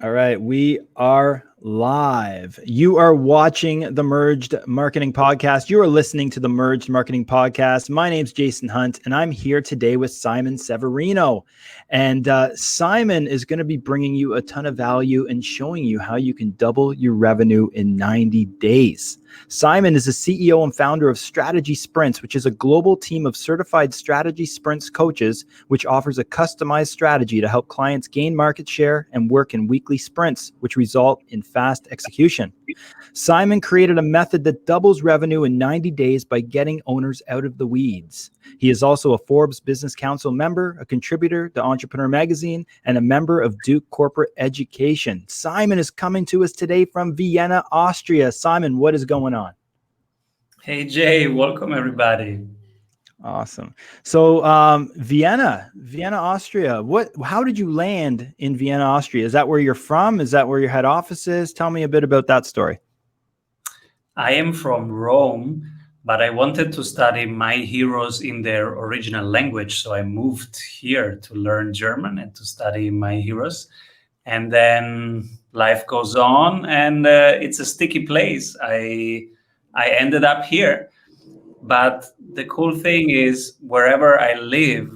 All right, we are live. You are watching the Merged Marketing Podcast. You are listening to the Merged Marketing Podcast. My name's Jason Hunt, and I'm here today with Simon Severino. And Simon is going to be bringing you a ton of value and showing you how you can double your revenue in 90 days. Simon is the CEO and founder of Strategy Sprints, which is a global team of certified strategy sprints coaches, which offers a customized strategy to help clients gain market share and work in weekly sprints, which result in fast execution. Simon created a method that doubles revenue in 90 days by getting owners out of the weeds. He is also a Forbes Business Council member, a contributor to Entrepreneur Magazine, and a member of Duke Corporate Education. Simon is coming to us today from Vienna, Austria. Simon, what is going on? Hey, Jay. Welcome, everybody. Awesome. So Vienna, Austria. How did you land in Vienna, Austria? Is that where you're from? Is that where your head office is? Tell me a bit about that story. I am from Rome, but I wanted to study my heroes in their original language. So I moved here to learn German and to study my heroes. And then life goes on, and it's a sticky place. I ended up here. But the cool thing is, wherever I live,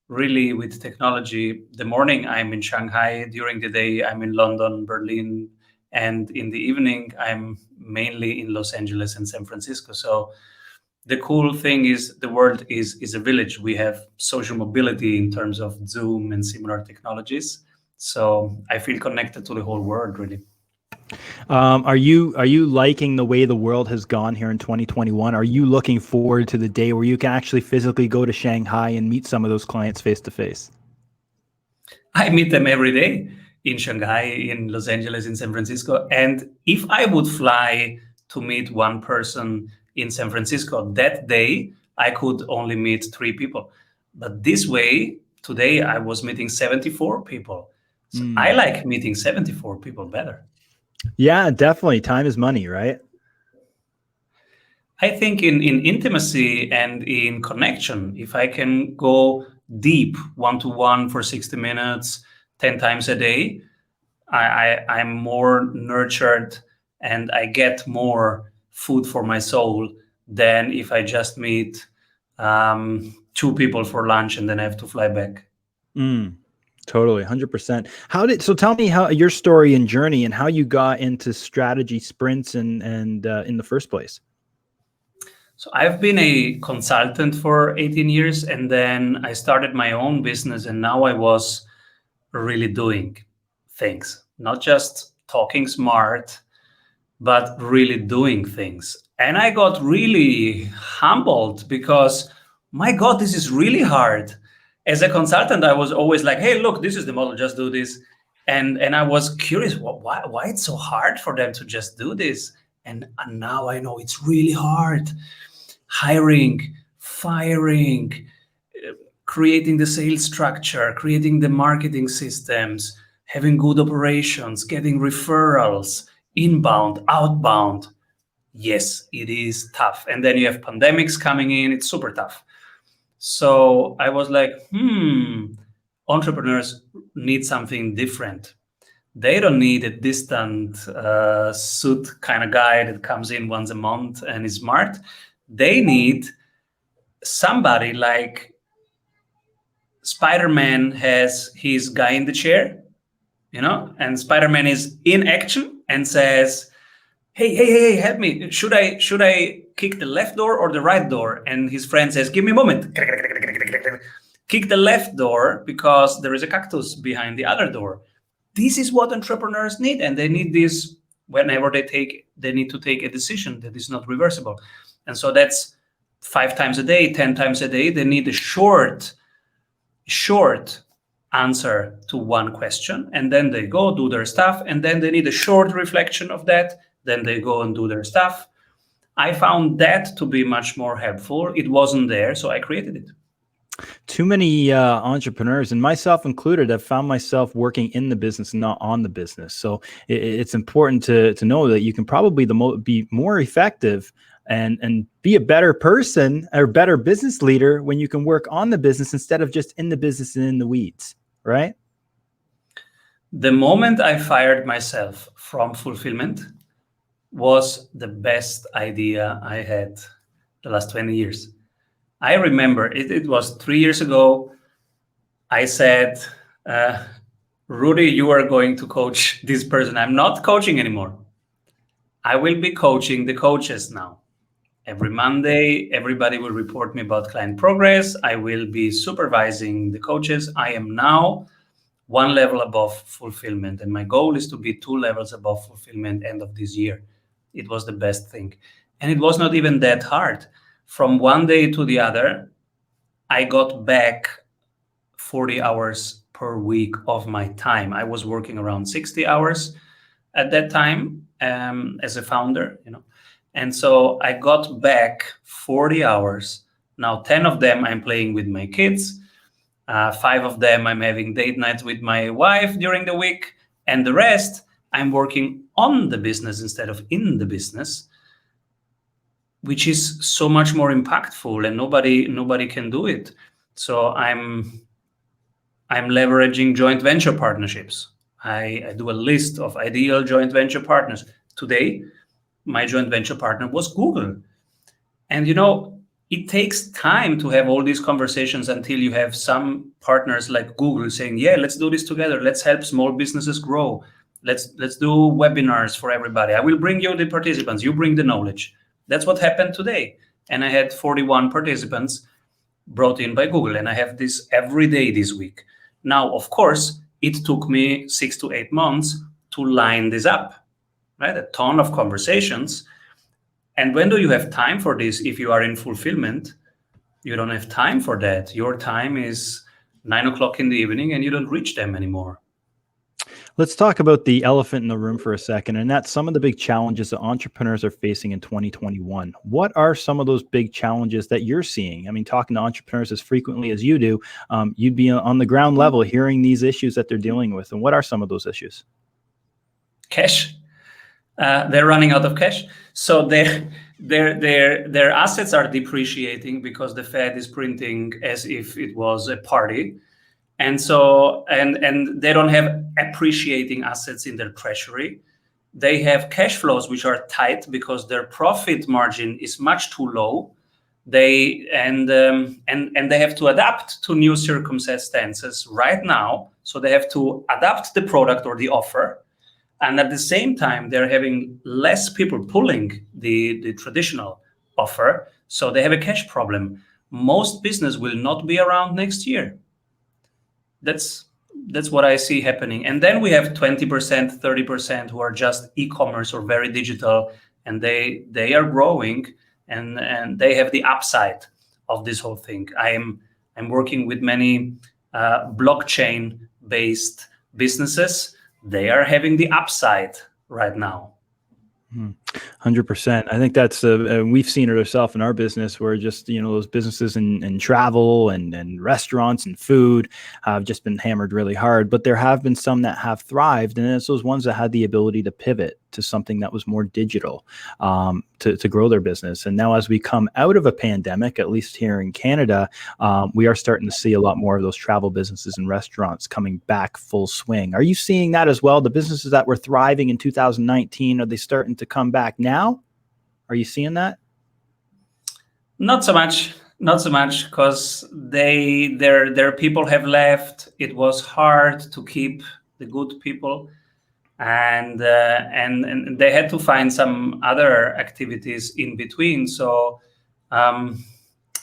really with technology, the morning I'm in Shanghai, during the day I'm in London, Berlin, and in the evening I'm mainly in Los Angeles and San Francisco. So the cool thing is the world is a village. We have social mobility in terms of Zoom and similar technologies. So I feel connected to the whole world, really. Are you liking the way the world has gone here in 2021? Are you looking forward to the day where you can actually physically go to Shanghai and meet some of those clients face to face? I meet them every day in Shanghai, in Los Angeles, in San Francisco. And if I would fly to meet one person in San Francisco that day, I could only meet 3 people. But this way, today I was meeting 74 people. So I like meeting 74 people better. Yeah, definitely. Time is money, right? I think in intimacy and in connection, if I can go deep one-to-one for 60 minutes, 10 times a day, I'm more nurtured and I get more food for my soul than if I just meet 2 people for lunch and then I have to fly back. Totally, 100%. So tell me how your story and journey and how you got into strategy sprints and in the first place. So I've been a consultant for 18 years, and then I started my own business, and now I was really doing things, not just talking smart, but really doing things. And I got really humbled because, my God, this is really hard. As a consultant, I was always like, hey, look, this is the model, just do this. And I was curious, why it's so hard for them to just do this? And now I know it's really hard. Hiring, firing, creating the sales structure, creating the marketing systems, having good operations, getting referrals, inbound, outbound. Yes, it is tough. And then you have pandemics coming in, it's super tough. So I was like, entrepreneurs need something different. They don't need a distant suit kind of guy that comes in once a month and is smart. They need somebody like Spider-Man has his guy in the chair, and Spider-Man is in action and says, hey, help me. Should I kick the left door or the right door? And his friend says, give me a moment. Kick the left door because there is a cactus behind the other door. This is what entrepreneurs need. And they need this whenever they need to take a decision that is not reversible. And so that's 5 times a day, 10 times a day. They need a short answer to one question. And then they go do their stuff. And then they need a short reflection of that. Then they go and do their stuff. I found that to be much more helpful. It wasn't there, so I created it. Too many entrepreneurs, and myself included, have found myself working in the business and not on the business. So it's important to know that you can probably be more effective and be a better person or better business leader when you can work on the business instead of just in the business and in the weeds, right? The moment I fired myself from fulfillment was the best idea I had the last 20 years. I remember it was 3 years ago. I said, Rudy, you are going to coach this person. I'm not coaching anymore. I will be coaching the coaches now. Every Monday, everybody will report me about client progress. I will be supervising the coaches. I am now one level above fulfillment, and my goal is to be 2 levels above fulfillment end of this year. It was the best thing. And it was not even that hard. From one day to the other, I got back 40 hours per week of my time. I was working around 60 hours at that time as a founder, And so I got back 40 hours. Now, 10 of them I'm playing with my kids. 5 of them I'm having date nights with my wife during the week. And the rest I'm working on the business instead of in the business, which is so much more impactful, and nobody can do it. So I'm leveraging joint venture partnerships. I do a list of ideal joint venture partners. Today, my joint venture partner was Google. And it takes time to have all these conversations until you have some partners like Google saying, yeah, let's do this together. Let's help small businesses grow. Let's do webinars for everybody. I will bring you the participants. You bring the knowledge. That's what happened today. And I had 41 participants brought in by Google. And I have this every day this week. Now, of course, it took me 6 to 8 months to line this up, right? A ton of conversations. And when do you have time for this? If you are in fulfillment, you don't have time for that. Your time is 9 o'clock in the evening and you don't reach them anymore. Let's talk about the elephant in the room for a second, and that's some of the big challenges that entrepreneurs are facing in 2021. What are some of those big challenges that you're seeing? I mean, talking to entrepreneurs as frequently as you do, you'd be on the ground level hearing these issues that they're dealing with. And what are some of those issues? Cash. They're running out of cash. So their assets are depreciating because the Fed is printing as if it was a party. And so, and they don't have appreciating assets in their treasury. They have cash flows which are tight because their profit margin is much too low. They they have to adapt to new circumstances right now. So they have to adapt the product or the offer. And at the same time, they're having less people pulling the traditional offer. So they have a cash problem. Most business will not be around next year. That's what I see happening. And then we have 20%, 30% who are just e-commerce or very digital, and they are growing and they have the upside of this whole thing. I'm working with many blockchain-based businesses. They are having the upside right now. 100%. I think that's we've seen it ourselves in our business, where just those businesses in travel and restaurants and food have just been hammered really hard. But there have been some that have thrived, and it's those ones that had the ability to pivot to something that was more digital to grow their business. And now, as we come out of a pandemic, at least here in Canada, we are starting to see a lot more of those travel businesses and restaurants coming back full swing. Are you seeing that as well? The businesses that were thriving in 2019, are they starting to come back now? Are you seeing that? Not so much, because their people have left. It was hard to keep the good people, and they had to find some other activities in between. So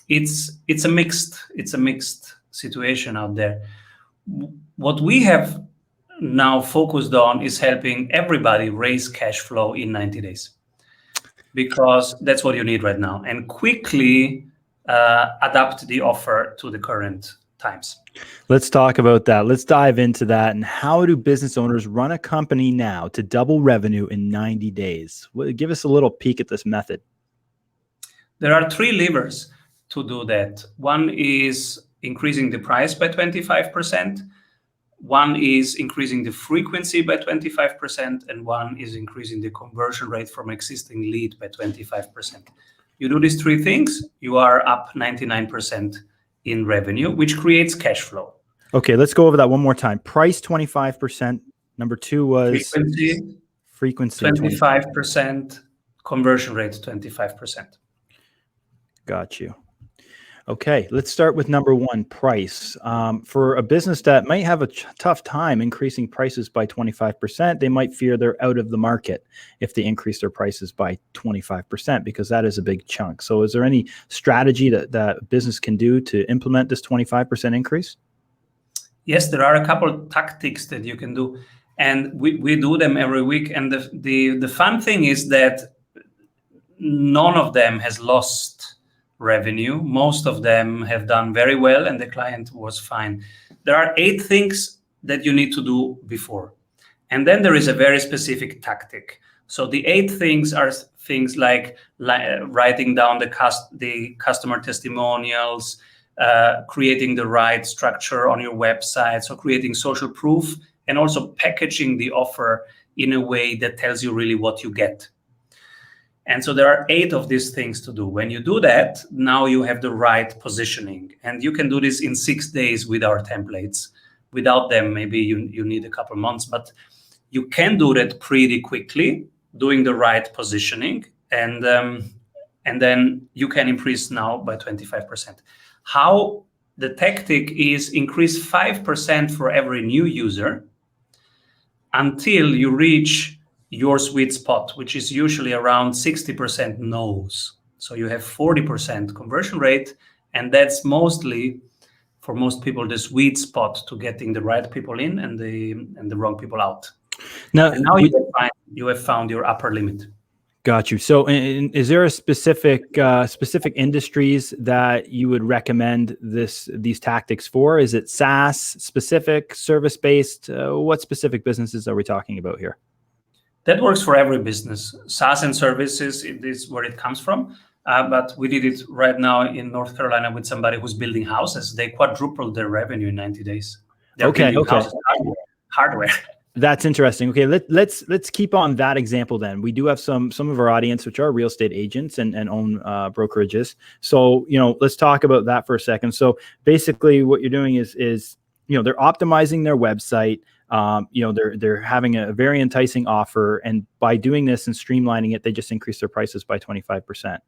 it's a mixed situation out there. What we have now focused on is helping everybody raise cash flow in 90 days, because that's what you need right now, and quickly adapt the offer to the current times. Let's talk about that. Let's dive into that. And how do business owners run a company now to double revenue in 90 days? Give us a little peek at this method. There are 3 levers to do that. One is increasing the price by 25%. One is increasing the frequency by 25%, and one is increasing the conversion rate from existing lead by 25%. You do these 3 things, you are up 99% in revenue, which creates cash flow. Okay, let's go over that one more time. Price 25%, Number 2 was frequency 25%, conversion rate 25%. Got you. Okay, let's start with number 1, price. For a business that might have a tough time increasing prices by 25%, they might fear they're out of the market if they increase their prices by 25%, because that is a big chunk. So is there any strategy that business can do to implement this 25% increase? Yes, there are a couple of tactics that you can do, and we do them every week. And the fun thing is that none of them has lost revenue. Most of them have done very well, and the client was fine. There are 8 things that you need to do before, and then there is a very specific tactic. So the 8 things are things like writing down the customer testimonials, creating the right structure on your website, so creating social proof, and also packaging the offer in a way that tells you really what you get. And so there are 8 of these things to do. When you do that, now you have the right positioning. And you can do this in 6 days with our templates. Without them, maybe you need a couple months, but you can do that pretty quickly, doing the right positioning. And then you can increase now by 25%. How? The tactic is increase 5% for every new user until you reach your sweet spot, which is usually around 60% no's. So you have 40% conversion rate, and that's mostly, for most people, the sweet spot to getting the right people in and the wrong people out. Now you have found your upper limit. Got you. So is there a specific industries that you would recommend these tactics for? Is it SaaS specific, service based? What specific businesses are we talking about here? That works for every business. SaaS and services, it is where it comes from. But we did it right now in North Carolina with somebody who's building houses. They quadrupled their revenue in 90 days. They're building houses, hardware. That's interesting. Okay, let's keep on that example then. We do have some of our audience which are real estate agents and own brokerages. So let's talk about that for a second. So basically, what you're doing is they're optimizing their website. They're having a very enticing offer, and by doing this and streamlining it, they just increase their prices by 25%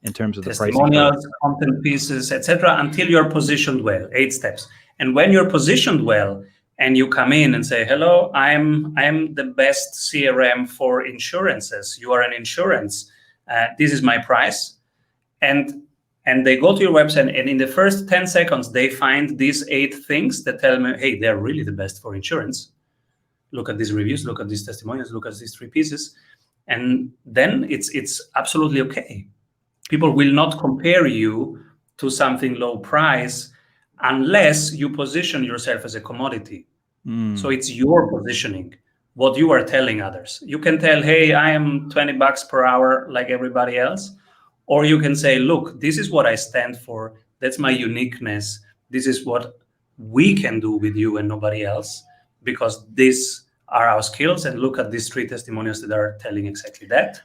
in terms of the pricing. Testimonials, content pieces, etc., until you're positioned well. 8 steps. And when you're positioned well, and you come in and say, "Hello, I'm the best CRM for insurances. You are an insurance. This is my price," and they go to your website, and in the first 10 seconds, they find these 8 things that tell me, "Hey, they're really the best for insurance. Look at these reviews. Look at these testimonials. Look at these 3 pieces," and then it's absolutely okay. People will not compare you to something low price unless you position yourself as a commodity. So it's your positioning, what you are telling others. You can tell, "Hey, I am $20 per hour like everybody else." Or you can say, "Look, this is what I stand for. That's my uniqueness. This is what we can do with you and nobody else, because these are our skills. And look at these 3 testimonials that are telling exactly that."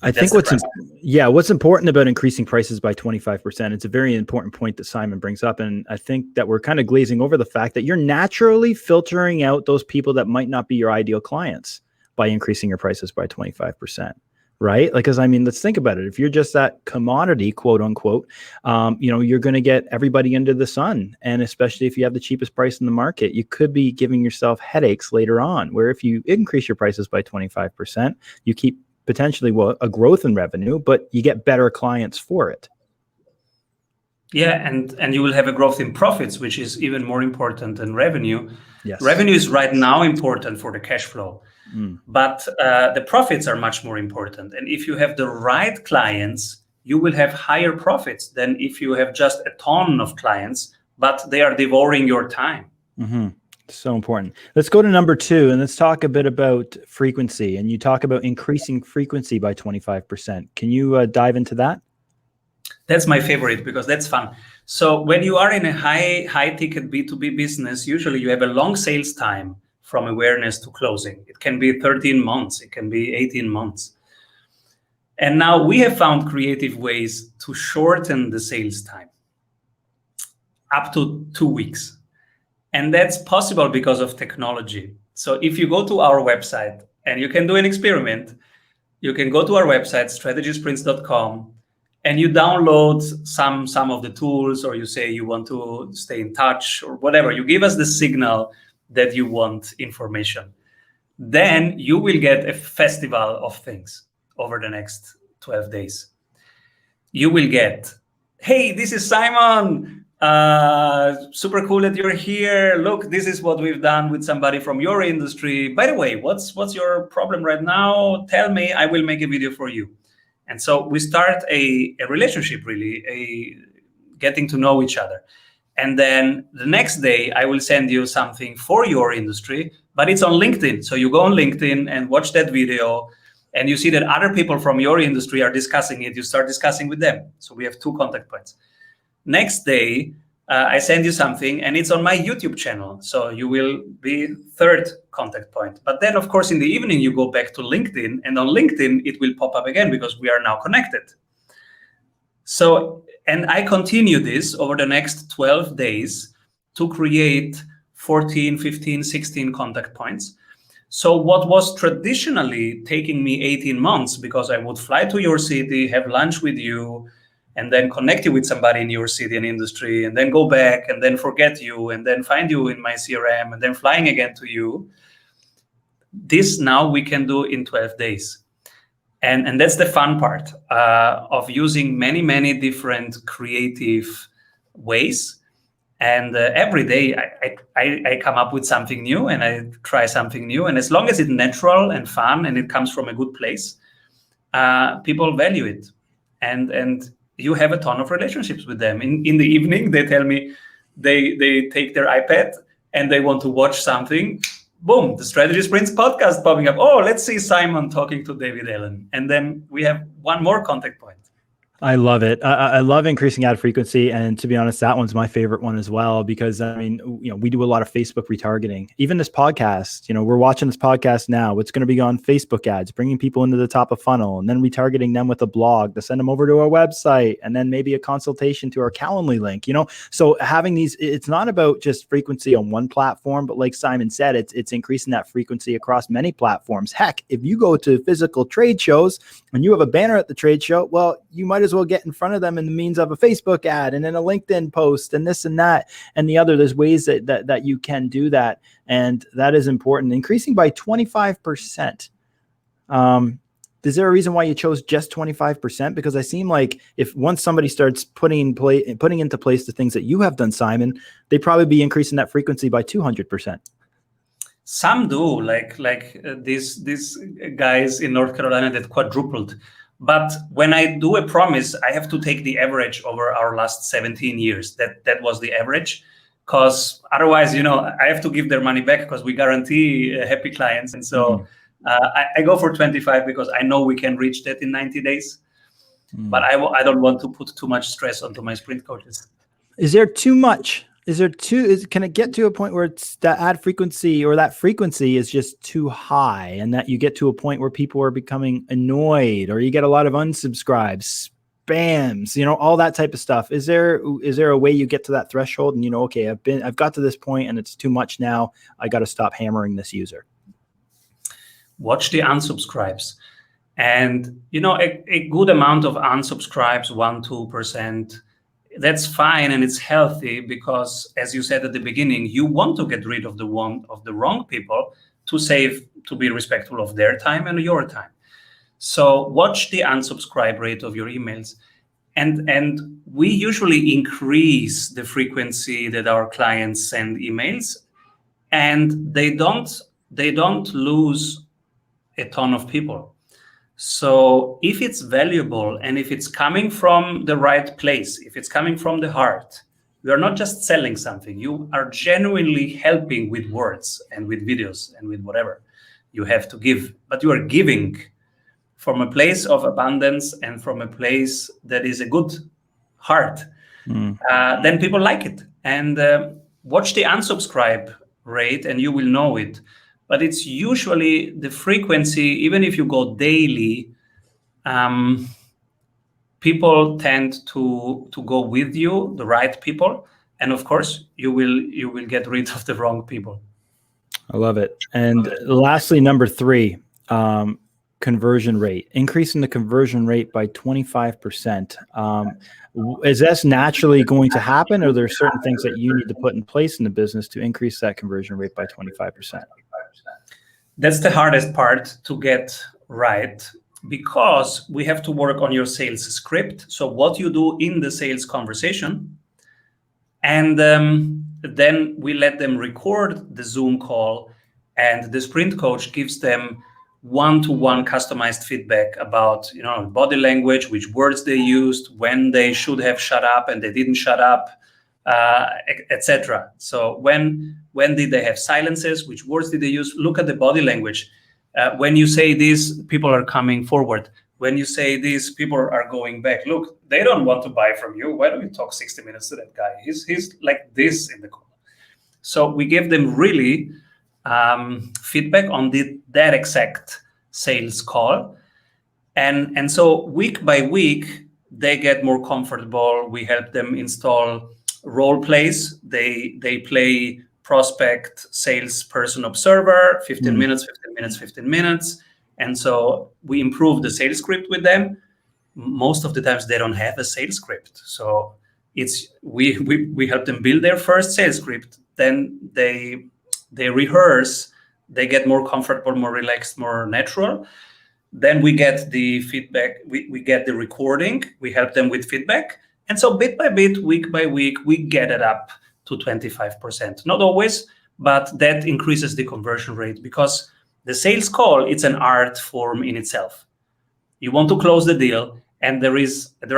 I think what's important about increasing prices by 25%, it's a very important point that Simon brings up. And I think that we're kind of glazing over the fact that you're naturally filtering out those people that might not be your ideal clients by increasing your prices by 25%. Right? Because let's think about it. If you're just that commodity, quote unquote, you're going to get everybody under the sun. And especially if you have the cheapest price in the market, you could be giving yourself headaches later on, where if you increase your prices by 25%, you keep potentially a growth in revenue, but you get better clients for it. Yeah, and you will have a growth in profits, which is even more important than revenue. Yes. Revenue is right now important for the cash flow, but the profits are much more important. And if you have the right clients, you will have higher profits than if you have just a ton of clients, but they are devouring your time. Mm-hmm. So important. Let's go to number 2, and let's talk a bit about frequency. And you talk about increasing frequency by 25%. Can you dive into that? That's my favorite, because that's fun. So when you are in a high ticket B2B business, usually you have a long sales time from awareness to closing. It can be 13 months. It can be 18 months. And now we have found creative ways to shorten the sales time up to 2 weeks. And that's possible because of technology. So if you go to our website, and you can do an experiment, you can go to our website, strategysprints.com, and you download some of the tools, or you say you want to stay in touch or whatever. You give us the signal that you want information. Then you will get a festival of things over the next 12 days. You will get, hey, this is Simon. Super cool that you're here. Look, this is what we've done with somebody from your industry. By the way, what's your problem right now? Tell me, I will make a video for you. And so we start a relationship, really, a getting to know each other. And then the next day, I will send you something for your industry, but it's on LinkedIn. So you go on LinkedIn and watch that video, and you see that other people from your industry are discussing it. You start discussing with them. So we have 2 contact points. Next day, I send you something, and it's on my YouTube channel. So you will be 3rd contact point. But then, of course, in the evening, you go back to LinkedIn, and on LinkedIn, it will pop up again because we are now connected. So, and I continue this over the next 12 days to create 14, 15, 16 contact points. So what was traditionally taking me 18 months, because I would fly to your city, have lunch with you, and then connect you with somebody in your city and industry, and then go back and then forget you, and then find you in my CRM, and then flying again to you. This now we can do in 12 days. And that's the fun part of using many, many different creative ways. And every day I come up with something new, and I try something new. And as long as it's natural and fun and it comes from a good place, people value it. And you have a ton of relationships with them. In the evening, they tell me they take their iPad and they want to watch something. Boom, the Strategy Sprints podcast popping up. Oh, let's see Simon talking to David Allen. And then we have one more contact point. I love it. I love increasing ad frequency. And to be honest, that one's my favorite one as well, because I mean, we do a lot of Facebook retargeting. Even this podcast, we're watching this podcast now. It's going to be on Facebook ads, bringing people into the top of funnel, and then retargeting them with a blog to send them over to our website, and then maybe a consultation to our Calendly link, So having these, it's not about just frequency on one platform, but like Simon said, it's increasing that frequency across many platforms. Heck, if you go to physical trade shows and you have a banner at the trade show, well, you might as well get in front of them in the means of a Facebook ad and then a LinkedIn post and this and that and the other. There's ways that you can do that. And that is important. Increasing by 25%. Is there a reason why you chose just 25%? Because I seem like if once somebody starts putting into place the things that you have done, Simon, they'd probably be increasing that frequency by 200%. Some do, like these guys in North Carolina that quadrupled. But when I do a promise, I have to take the average over our last 17 years. That was the average, because otherwise, I have to give their money back, because we guarantee happy clients. And so I go for 25 because I know we can reach that in 90 days. But I don't want to put too much stress onto my sprint coaches. Is there too much? Can it get to a point where it's that ad frequency or that frequency is just too high, and that you get to a point where people are becoming annoyed, or you get a lot of unsubscribes, spams, all that type of stuff? Is there a way you get to that threshold and okay, I've got to this point and it's too much now. I got to stop hammering this user. Watch the unsubscribes. And, a good amount of unsubscribes, 1-2%, that's fine, and it's healthy, because as you said at the beginning, you want to get rid of the wrong people to be respectful of their time and your time. So watch the unsubscribe rate of your emails, and we usually increase the frequency that our clients send emails, and they don't lose a ton of people. So if it's valuable and if it's coming from the right place, if it's coming from the heart, you are not just selling something. You are genuinely helping with words and with videos and with whatever you have to give. But you are giving from a place of abundance and from a place that is a good heart. Then people like it. And watch the unsubscribe rate and you will know it. But it's usually the frequency, even if you go daily, people tend to go with you, the right people, And of course, you will get rid of the wrong people. I love it. And lastly, number 3, conversion rate, increasing the conversion rate by 25%. Is this naturally going to happen, or are there certain things that you need to put in place in the business to increase that conversion rate by 25%? That's the hardest part to get right, because we have to work on your sales script. So what you do in the sales conversation, and then we let them record the Zoom call, and the sprint coach gives them one-to-one customized feedback about, body language, which words they used, when they should have shut up and they didn't shut up, etc. So when did they have silences? Which words did they use? Look at the body language. When you say this, people are coming forward. When you say this, people are going back. Look, they don't want to buy from you. Why don't you talk 60 minutes to that guy? He's like this in the call. So we give them really feedback on that exact sales call. And so week by week, they get more comfortable. We help them install role plays. They play prospect, salesperson, observer, 15 minutes, 15 minutes, 15 minutes. And so we improve the sales script with them. Most of the times they don't have a sales script. So we help them build their first sales script. Then they rehearse, they get more comfortable, more relaxed, more natural. Then we get the feedback, we get the recording, we help them with feedback. And so bit by bit, week by week, we get it up to 25%. Not always, but that increases the conversion rate, because the sales call, it's an art form in itself. You want to close the deal, and there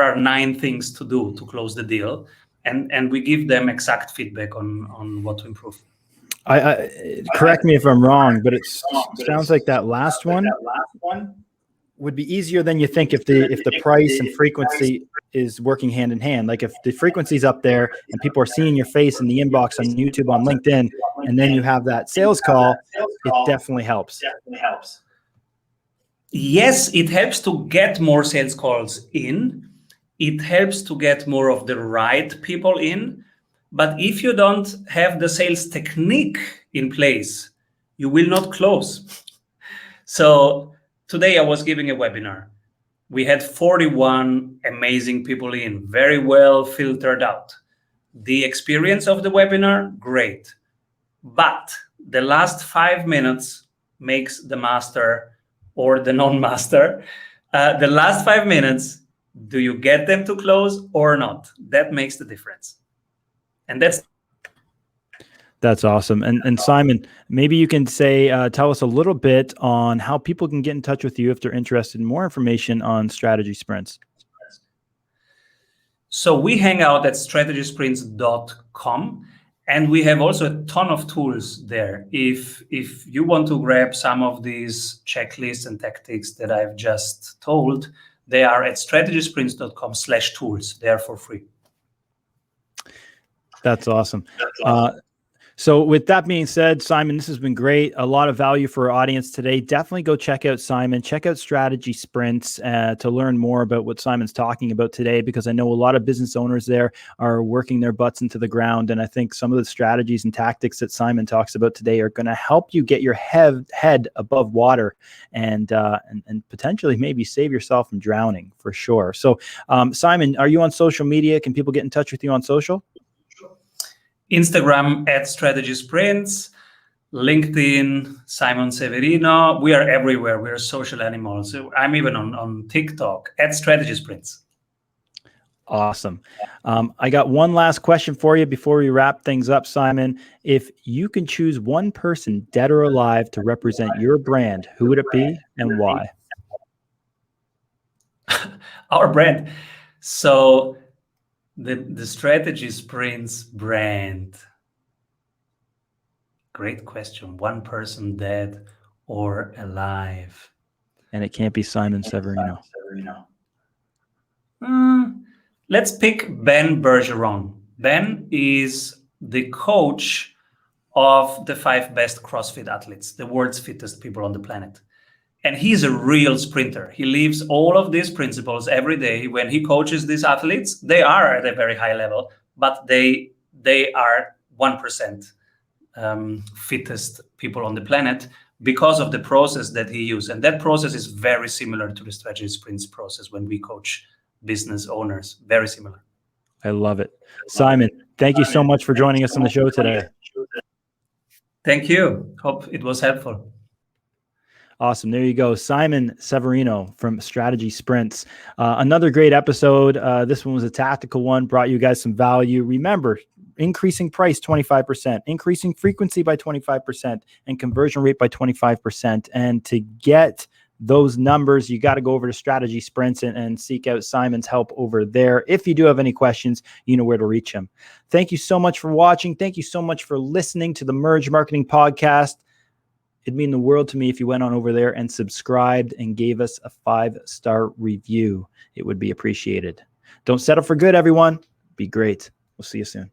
are 9 things to do to close the deal. And we give them exact feedback on what to improve. I correct me if I'm wrong, but it sounds like that last one would be easier than you think if the price and frequency is working hand in hand. Like if the frequency's up there and people are seeing your face in the inbox on YouTube, on LinkedIn, and then you have that sales call, it definitely helps. Yes, it helps to get more sales calls in. It helps to get more of the right people in. But if you don't have the sales technique in place, you will not close. So today I was giving a webinar. We had 41 amazing people in, very well filtered out. The experience of the webinar, great. But the last 5 minutes makes the master or the non-master. The last 5 minutes, do you get them to close or not? That makes the difference. And that's awesome. And Simon, maybe you can tell us a little bit on how people can get in touch with you if they're interested in more information on strategy sprints. So we hang out at strategysprints.com, and we have also a ton of tools there. If you want to grab some of these checklists and tactics that I've just told, they are at strategysprints.com/tools. They are for free. That's awesome. So with that being said, Simon, this has been great. A lot of value for our audience today. Definitely go check out Simon. Check out Strategy Sprints to learn more about what Simon's talking about today, because I know a lot of business owners there are working their butts into the ground. And I think some of the strategies and tactics that Simon talks about today are going to help you get your head above water and potentially maybe save yourself from drowning, for sure. So Simon, are you on social media? Can people get in touch with you on social? Instagram at Strategy Sprints, LinkedIn, Simon Severino. We are everywhere. We're social animals. So I'm even on TikTok at Strategy Sprints. Awesome. I got one last question for you before we wrap things up, Simon. If you can choose one person, dead or alive, to represent your brand, who would it be and why? Our brand. So the Strategy Sprints brand. Great question. One person, dead or alive. And it can't be Simon Severino. Let's pick Ben Bergeron. Ben is the coach of the 5 best CrossFit athletes, the world's fittest people on the planet. And he's a real sprinter. He lives all of these principles every day. When he coaches these athletes, they are at a very high level, but they they are 1% fittest people on the planet because of the process that he used. And that process is very similar to the strategy sprints process when we coach business owners. Very similar. I love it. Simon, thank you so much for joining us on the show today. Thank you. Hope it was helpful. Awesome. There you go. Simon Severino from Strategy Sprints. Another great episode. This one was a tactical one, brought you guys some value. Remember, increasing price 25%, increasing frequency by 25%, and conversion rate by 25%. And to get those numbers, you got to go over to Strategy Sprints and seek out Simon's help over there. If you do have any questions, you know where to reach him. Thank you so much for watching. Thank you so much for listening to the Merge Marketing Podcast. It'd mean the world to me if you went on over there and subscribed and gave us a 5-star review. It would be appreciated. Don't settle for good, everyone. Be great. We'll see you soon.